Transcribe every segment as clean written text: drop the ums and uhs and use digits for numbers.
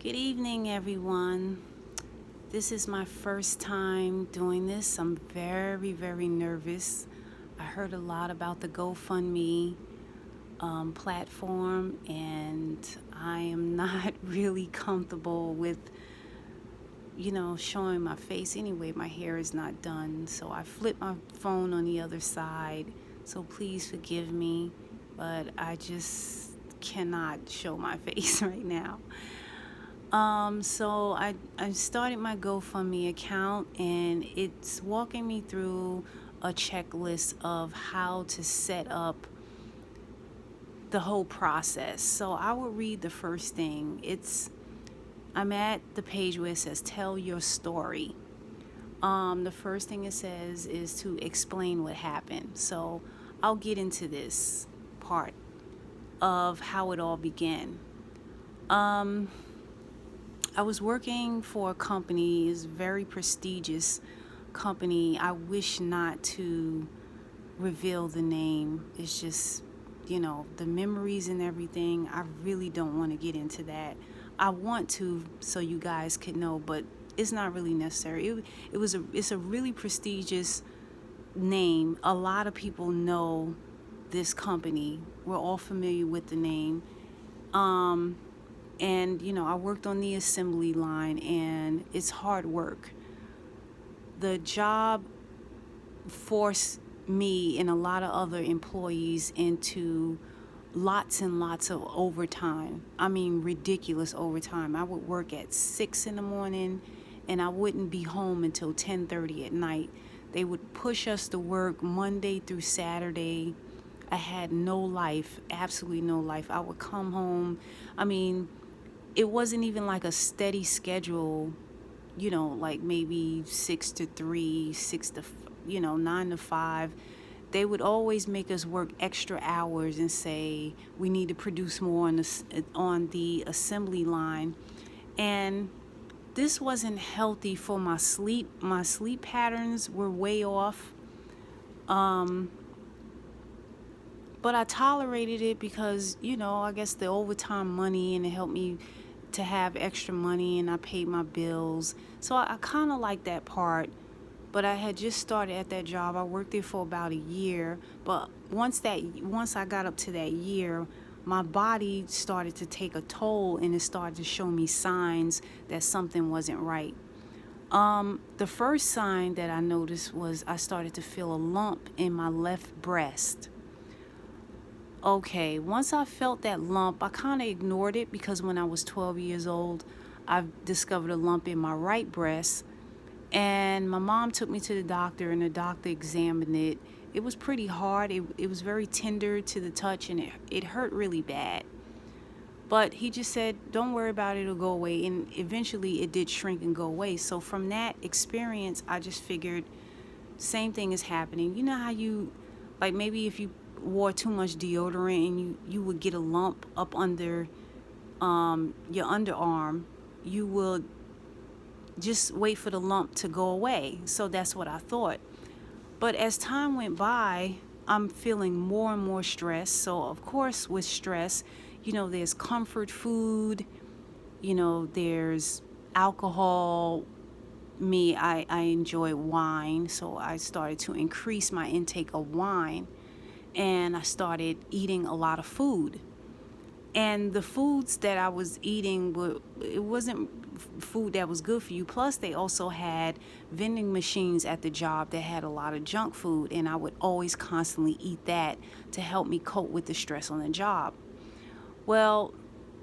Good evening, everyone. This is my first time doing this. I'm very, very nervous. I heard a lot about the GoFundMe platform, and I am not really comfortable with, showing my face. Anyway, my hair is not done, so I flipped my phone on the other side. So please forgive me, but I just cannot show my face right now. So I started my GoFundMe account, and it's walking me through a checklist of how to set up the whole process. So I will read the first thing. I'm at the page where it says tell your story. The first thing it says is to explain what happened. So I'll get into this part of how it all began. I was working for a company, it's a very prestigious company. I wish not to reveal the name. It's just, the memories and everything. I really don't want to get into that. I want to so you guys could know, but it's not really necessary. It's a really prestigious name. A lot of people know this company. We're all familiar with the name. And I worked on the assembly line, and it's hard work. The job forced me and a lot of other employees into lots and lots of overtime. I mean, ridiculous overtime. I would work at 6 in the morning, and I wouldn't be home until 10:30 at night. They would push us to work Monday through Saturday. I had no life, absolutely no life. I would come home. I mean, it wasn't even like a steady schedule, like maybe 6 to 3, 9 to 5. They would always make us work extra hours and say we need to produce more on the assembly line. And this wasn't healthy for my sleep. My sleep patterns were way off. But I tolerated it because, I guess the overtime money, and it helped me to have extra money, and I paid my bills. So I kind of like that part. But I had just started at that job. I worked there for about a year. But once I got up to that year, my body started to take a toll, and it started to show me signs that something wasn't right. The first sign that I noticed was I started to feel a lump in my left breast. Okay, once I felt that lump, I kind of ignored it because when I was 12 years old, I discovered a lump in my right breast. And my mom took me to the doctor, and the doctor examined it. It was pretty hard. It was very tender to the touch, and it hurt really bad. But he just said, don't worry about it, it'll go away. And eventually it did shrink and go away. So from that experience, I just figured same thing is happening. You know how like maybe if you wore too much deodorant and you would get a lump up under your underarm, you will just wait for the lump to go away. So that's what I thought. But as time went by, I'm feeling more and more stress. So of course with stress, there's comfort food, there's alcohol. I enjoy wine, so I started to increase my intake of wine, and I started eating a lot of food. And the foods that I was eating it wasn't food that was good for you. Plus, they also had vending machines at the job that had a lot of junk food, and I would always constantly eat that to help me cope with the stress on the job. Well,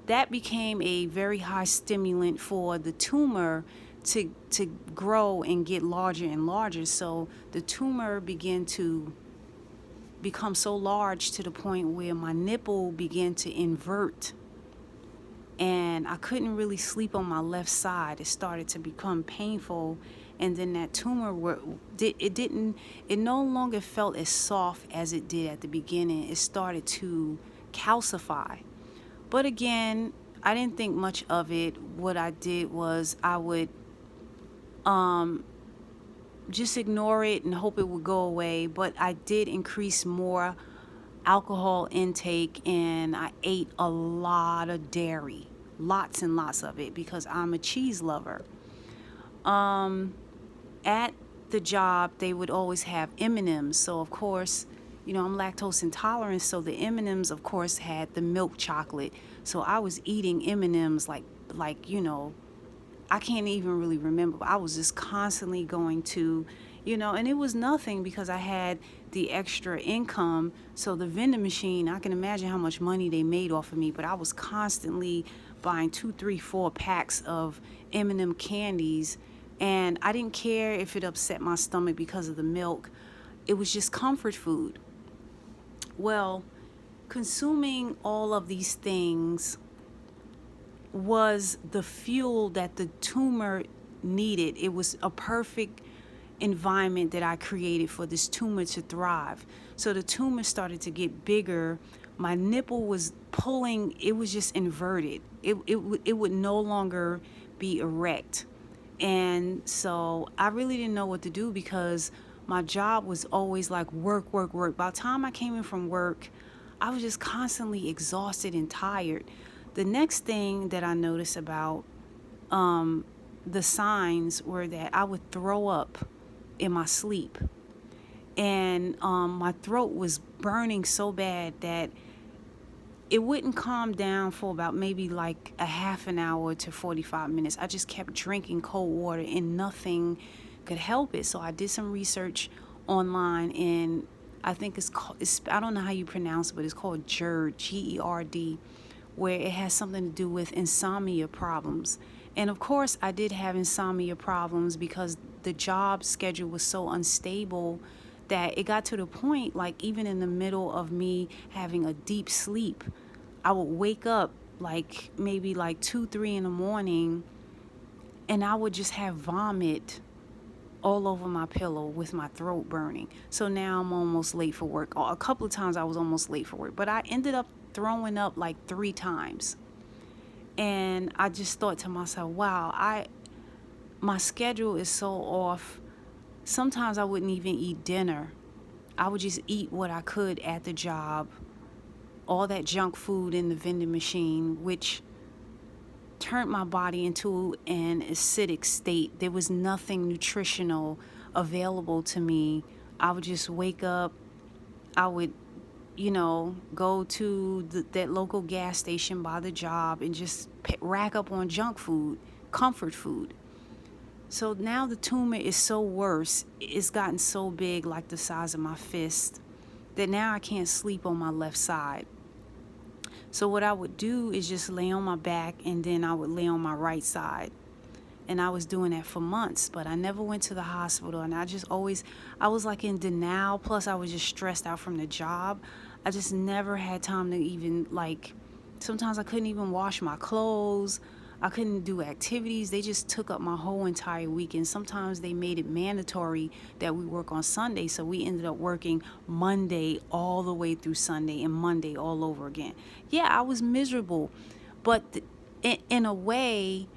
that became a very high stimulant for the tumor to grow and get larger and larger. So the tumor began to become so large to the point where my nipple began to invert, and I couldn't really sleep on my left side. It started to become painful, and then that tumor it no longer felt as soft as it did at the beginning. It started to calcify. But again, I didn't think much of it. What I did was I would just ignore it and hope it would go away. But I did increase more alcohol intake, and I ate a lot of dairy. lots and lots of it because I'm a cheese lover. At the job, they would always have M&Ms. So of course, I'm lactose intolerant, so the M&Ms of course had the milk chocolate. So I was eating M&Ms like I can't even really remember, but I was just constantly going to, and it was nothing because I had the extra income. So the vending machine, I can imagine how much money they made off of me, but I was constantly buying 2, 3, 4 packs of M&M candies. And I didn't care if it upset my stomach because of the milk. It was just comfort food. Well, consuming all of these things was the fuel that the tumor needed. It was a perfect environment that I created for this tumor to thrive. So the tumor started to get bigger. My nipple was pulling, it was just inverted. It would no longer be erect. And so I really didn't know what to do because my job was always like work, work, work. By the time I came in from work, I was just constantly exhausted and tired. The next thing that I noticed about the signs were that I would throw up in my sleep. And my throat was burning so bad that it wouldn't calm down for about maybe like a half an hour to 45 minutes. I just kept drinking cold water and nothing could help it. So I did some research online, and I think I don't know how you pronounce it, but it's called GERD, GERD, where it has something to do with insomnia problems. And of course, I did have insomnia problems because the job schedule was so unstable that it got to the point, like even in the middle of me having a deep sleep, I would wake up like maybe like 2, 3 in the morning, and I would just have vomit all over my pillow with my throat burning. So now I'm almost late for work. A couple of times I was almost late for work, but I ended up throwing up like 3 times. And I just thought to myself, wow, my schedule is so off. Sometimes I wouldn't even eat dinner. I would just eat what I could at the job, all that junk food in the vending machine, which turned my body into an acidic state. There was nothing nutritional available to me. I would just wake up. I would, go to that local gas station by the job and just rack up on junk food, comfort food. So now the tumor is so worse. It's gotten so big, like the size of my fist, that now I can't sleep on my left side. So what I would do is just lay on my back, and then I would lay on my right side. And I was doing that for months, but I never went to the hospital. And I was like in denial. Plus I was just stressed out from the job. I just never had time to even sometimes I couldn't even wash my clothes. I couldn't do activities. They just took up my whole entire weekend. Sometimes they made it mandatory that we work on Sunday. So we ended up working Monday all the way through Sunday and Monday all over again. Yeah, I was miserable. But in a way,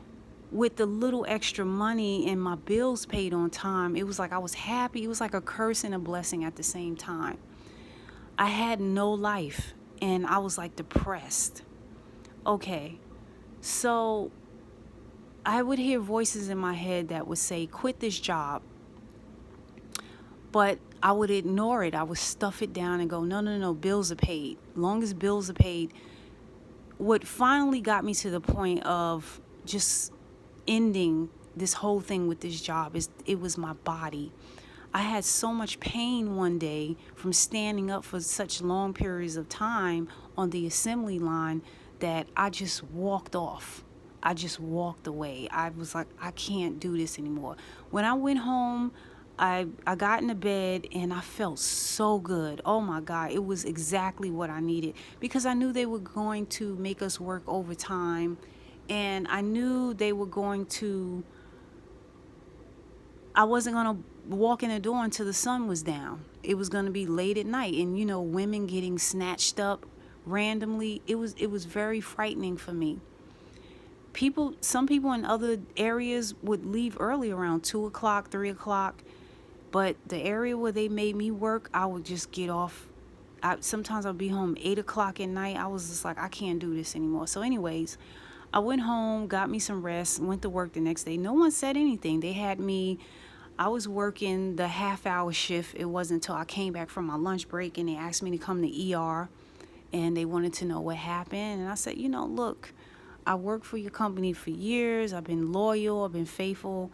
with the little extra money and my bills paid on time, it was like I was happy. It was like a curse and a blessing at the same time. I had no life and I was like depressed. Okay, so I would hear voices in my head that would say, quit this job. But I would ignore it. I would stuff it down and go, no, no, no, bills are paid. Long as bills are paid. What finally got me to the point of just ending this whole thing with this job is it was my body. I had so much pain one day from standing up for such long periods of time on the assembly line that I just walked off. I just walked away. I was like, I can't do this anymore. When I went home, I got into bed and I felt so good. Oh my God, it was exactly what I needed because I knew they were going to make us work overtime, and I knew they were going to, I wasn't going to walk in the door until the sun was down. It was going to be late at night, and women getting snatched up randomly. It was very frightening for me. Some people in other areas would leave early around 2 o'clock, 3 o'clock. But the area where they made me work, I would just get off. Sometimes I'd be home 8 o'clock at night. I was just like, I can't do this anymore. So anyways, I went home, got me some rest, went to work the next day. No one said anything. They had me, I was working the half-hour shift. It wasn't until I came back from my lunch break and they asked me to come to ER and they wanted to know what happened. And I said, look, I worked for your company for years. I've been loyal. I've been faithful.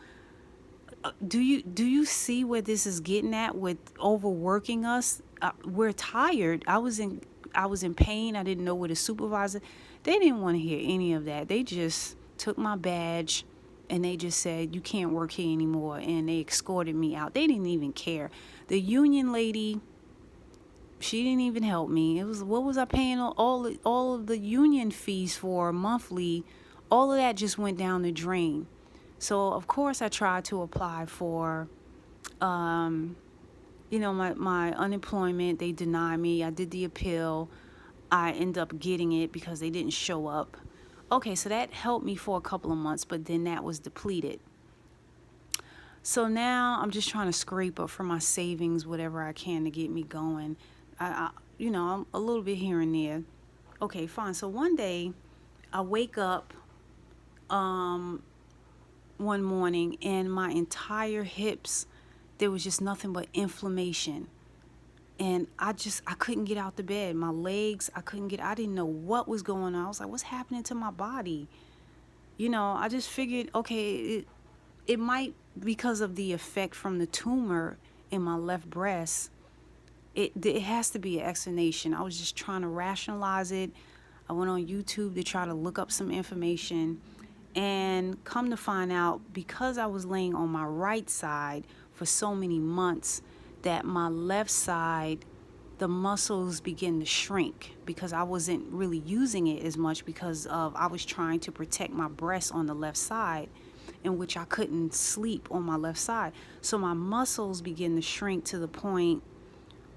Do you see where this is getting at with overworking us? We're tired. I was in pain. I didn't know where the supervisor. They didn't want to hear any of that. They just took my badge and they just said you can't work here anymore, and they escorted me out. They didn't even care. The union lady, she didn't even help me. It was, what was I paying all of the union fees for monthly? All of that just went down the drain. So of course I tried to apply for my unemployment. They denied me. I did the appeal. I ended up getting it because they didn't show up. Okay, so that helped me for a couple of months, but then that was depleted. So now I'm just trying to scrape up for my savings, whatever I can to get me going. I'm a little bit here and there. Okay, fine. So one day I wake up one morning and my entire hips, there was just nothing but inflammation. And I couldn't get out the bed. My legs, I didn't know what was going on. I was like, what's happening to my body? I just figured, okay, it might, because of the effect from the tumor in my left breast, it has to be an explanation. I was just trying to rationalize it. I went on YouTube to try to look up some information, and come to find out, because I was laying on my right side for so many months, that my left side, the muscles begin to shrink because I wasn't really using it as much, because I was trying to protect my breast on the left side, in which I couldn't sleep on my left side. So my muscles begin to shrink to the point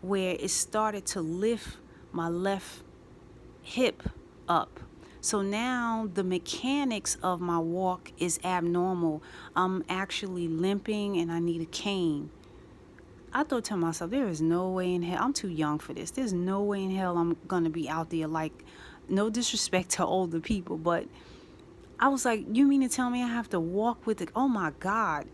where it started to lift my left hip up. So now the mechanics of my walk is abnormal. I'm actually limping and I need a cane. I thought to myself, there is no way in hell, I'm too young for this. There's no way in hell I'm going to be out there, like, no disrespect to older people, but I was like, you mean to tell me I have to walk with it? Oh my God.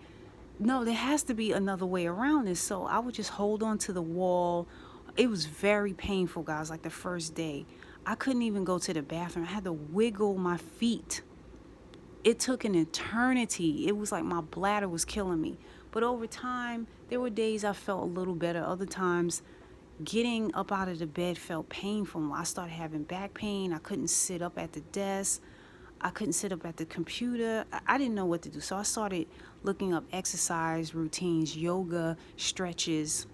No, there has to be another way around this. So I would just hold on to the wall. It was very painful, guys, like the first day. I couldn't even go to the bathroom. I had to wiggle my feet. It took an eternity. It was like my bladder was killing me. But over time, there were days I felt a little better. Other times, getting up out of the bed felt painful. I started having back pain. I couldn't sit up at the desk. I couldn't sit up at the computer. I didn't know what to do. So I started looking up exercise routines, yoga, stretches.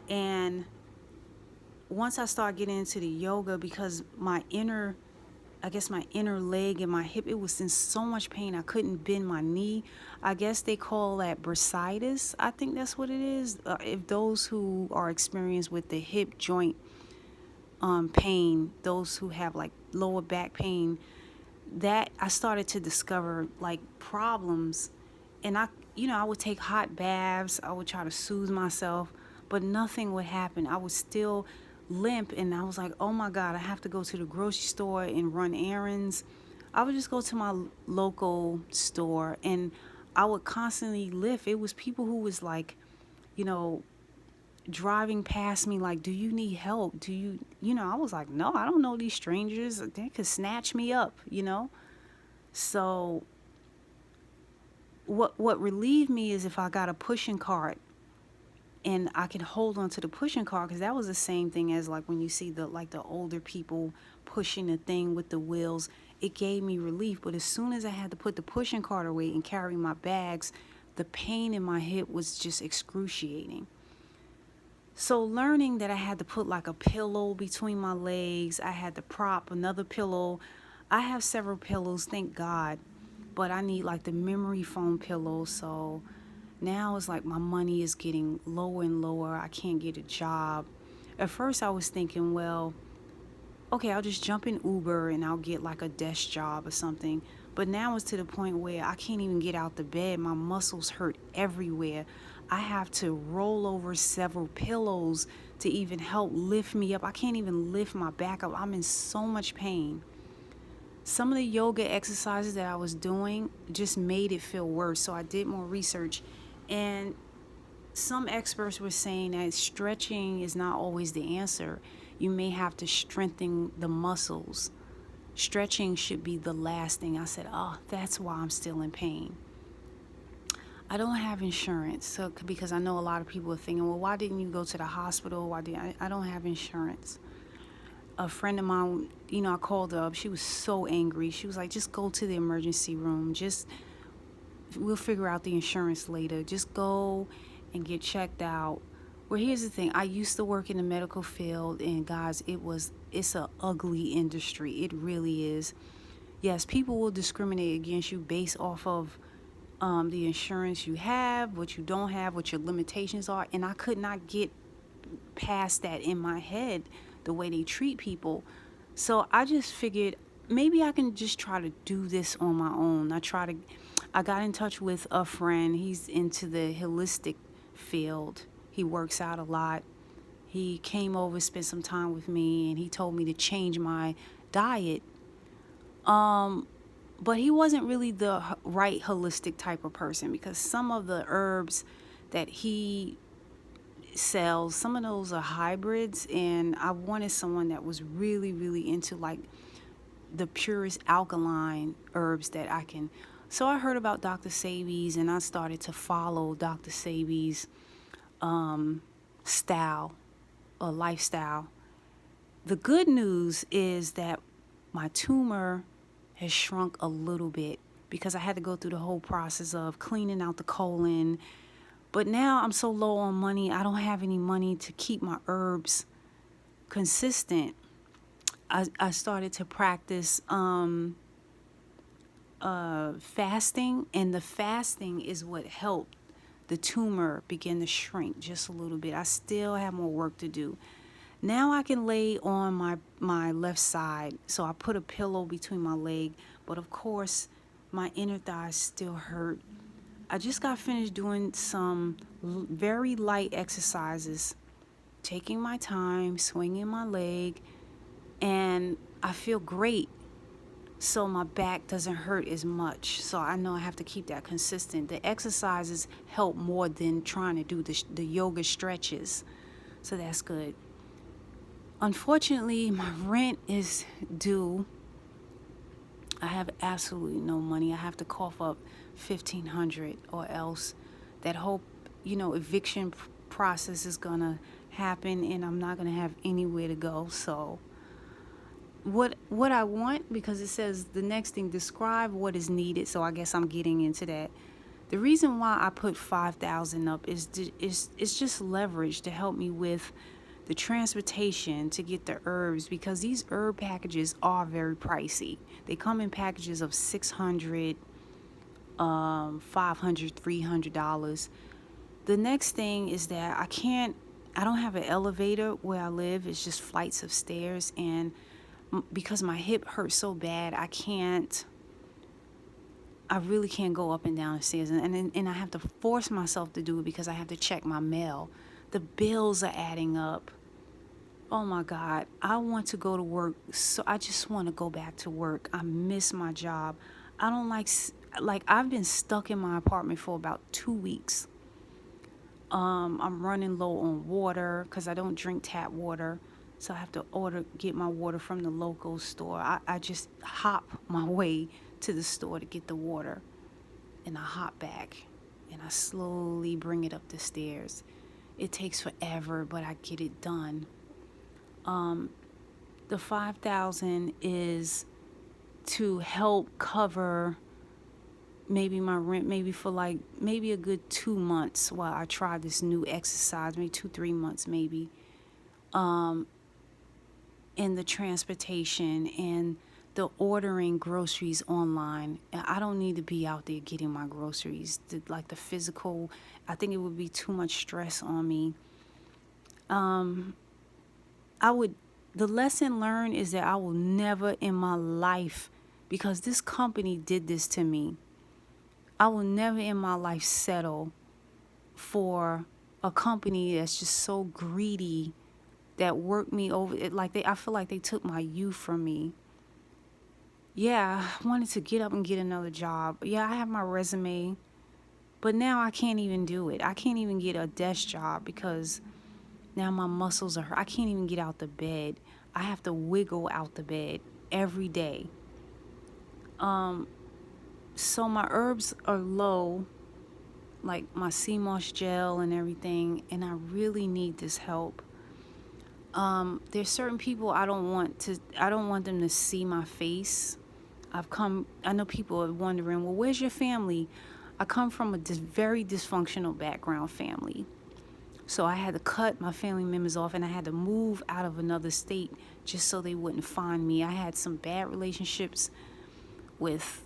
And once I started getting into the yoga, because my inner leg and my hip, it was in so much pain. I couldn't bend my knee. I guess they call that bursitis. I think that's what it is. If those who are experienced with the hip joint pain, those who have like lower back pain, that I started to discover like problems. And I would take hot baths. I would try to soothe myself, but nothing would happen. I would still limp, and I was like, oh my God, I have to go to the grocery store and run errands. I would just go to my local store and I would constantly lift. It was people who was like, you know, driving past me like, do you need help? I was like, no, I don't know these strangers. They could snatch me up. So what relieved me is if I got a pushing cart and I could hold on to the pushing cart, because that was the same thing as like when you see the older people pushing the thing with the wheels. It gave me relief. But as soon as I had to put the pushing cart away and carry my bags, the pain in my hip was just excruciating. So learning that I had to put like a pillow between my legs, I had to prop another pillow. I have several pillows, thank God, but I need like the memory foam pillow. So now it's like my money is getting lower and lower. I can't get a job. At first I was thinking, well, okay, I'll just jump in Uber and I'll get like a desk job or something. But now it's to the point where I can't even get out the bed. My muscles hurt everywhere. I have to roll over several pillows to even help lift me up. I can't even lift my back up. I'm in so much pain. Some of the yoga exercises that I was doing just made it feel worse. So I did more research, and some experts were saying that stretching is not always the answer. You may have to strengthen the muscles. Stretching should be the last thing. I said, oh, that's why I'm still in pain. I don't have insurance, so because I know a lot of people are thinking, well, why didn't you go to the hospital? Why did I don't have insurance? A friend of mine, I called her up. She was so angry. She was like, just go to the emergency room. We'll figure out the insurance later. Just go and get checked out. Well, here's the thing. I used to work in the medical field, and guys, it's a ugly industry. It really is. Yes, people will discriminate against you based off of the insurance you have, what you don't have, what your limitations are, and I could not get past that in my head, the way they treat people. So I just figured maybe I can just try to do this on my own. I got in touch with a friend. He's into the holistic field. He works out a lot. He came over, spent some time with me, and he told me to change my diet. But he wasn't really the right holistic type of person, because some of the herbs that he sells, some of those are hybrids, and I wanted someone that was really, really into like the purest alkaline herbs that I can. So I heard about Dr. Sebi's, and I started to follow Dr. Sebi's style or lifestyle. The good news is that my tumor has shrunk a little bit, because I had to go through the whole process of cleaning out the colon. But now I'm so low on money, I don't have any money to keep my herbs consistent. I started to practice fasting, and the fasting is what helped the tumor begin to shrink just a little bit. I still have more work to do. Now I can lay on my left side, so I put a pillow between my leg, but of course my inner thighs still hurt. I just got finished doing some very light exercises, taking my time, swinging my leg, and I feel great. So my back doesn't hurt as much. So I know I have to keep that consistent. The exercises help more than trying to do the yoga stretches. So that's good. Unfortunately, my rent is due. I have absolutely no money. I have to cough up $1,500, or else that whole, eviction process is gonna happen, and I'm not gonna have anywhere to go. So what I want, because it says the next thing, describe what is needed. So I guess I'm getting into that. The reason why I put 5,000 up is it's just leverage to help me with the transportation to get the herbs, because these herb packages are very pricey. They come in packages of $600, $500, $300. The next thing is that I don't have an elevator where I live. It's just flights of stairs, and because my hip hurts so bad, I really can't go up and down the stairs, and I have to force myself to do it because I have to check my mail. The bills are adding up. Oh my God, I want to go to work. So I just want to go back to work. I miss my job. I don't like I've been stuck in my apartment for about 2 weeks. I'm running low on water because I don't drink tap water. So I have to get my water from the local store. I just hop my way to the store to get the water, and I hop back, and I slowly bring it up the stairs. It takes forever, but I get it done. The 5,000 is to help cover maybe my rent, maybe a good 2 months while I try this new exercise, maybe 2-3 months maybe. And the transportation and the ordering groceries online. I don't need to be out there getting my groceries. The physical, I think it would be too much stress on me. The lesson learned is that I will never in my life, because this company did this to me, I will never in my life settle for a company that's just so greedy, that worked me over. I feel like they took my youth from me. Yeah, I wanted to get up and get another job. Yeah, I have my resume, but now I can't even do it. I can't even get a desk job because now my muscles are hurt. I can't even get out the bed. I have to wiggle out the bed every day. So my herbs are low, like my sea moss gel and everything, and I really need this help. There's certain people I don't want them to see my face. I know people are wondering, well, where's your family? I come from a very dysfunctional background family. So I had to cut my family members off and I had to move out of another state just so they wouldn't find me. I had some bad relationships with,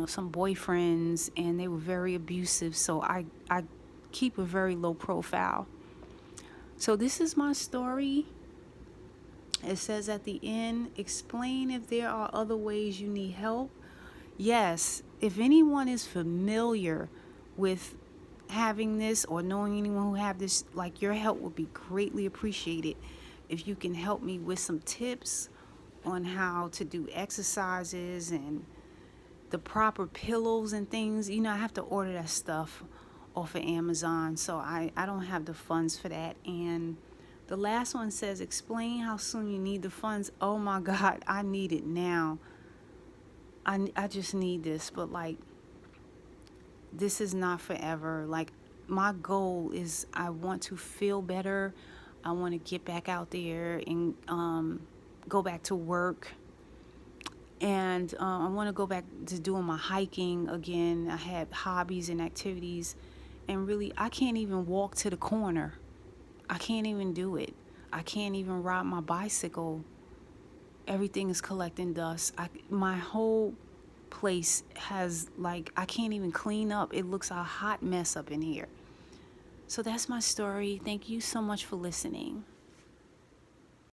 some boyfriends, and they were very abusive. So I keep a very low profile. So this is my story. It says at the end, explain if there are other ways you need help. Yes, if anyone is familiar with having this or knowing anyone who have this, like, your help would be greatly appreciated. If you can help me with some tips on how to do exercises and the proper pillows and things, I have to order that stuff off of Amazon, so I don't have the funds for that. And the last one says, explain how soon you need the funds. Oh my God, I need it now. I just need this, but like, this is not forever. Like, my goal is I want to feel better. I want to get back out there and go back to work. And I want to go back to doing my hiking again. I have hobbies and activities. And really, I can't even walk to the corner. I can't even do it. I can't even ride my bicycle. Everything is collecting dust. My whole place has, like, I can't even clean up. It looks a hot mess up in here. So that's my story. Thank you so much for listening.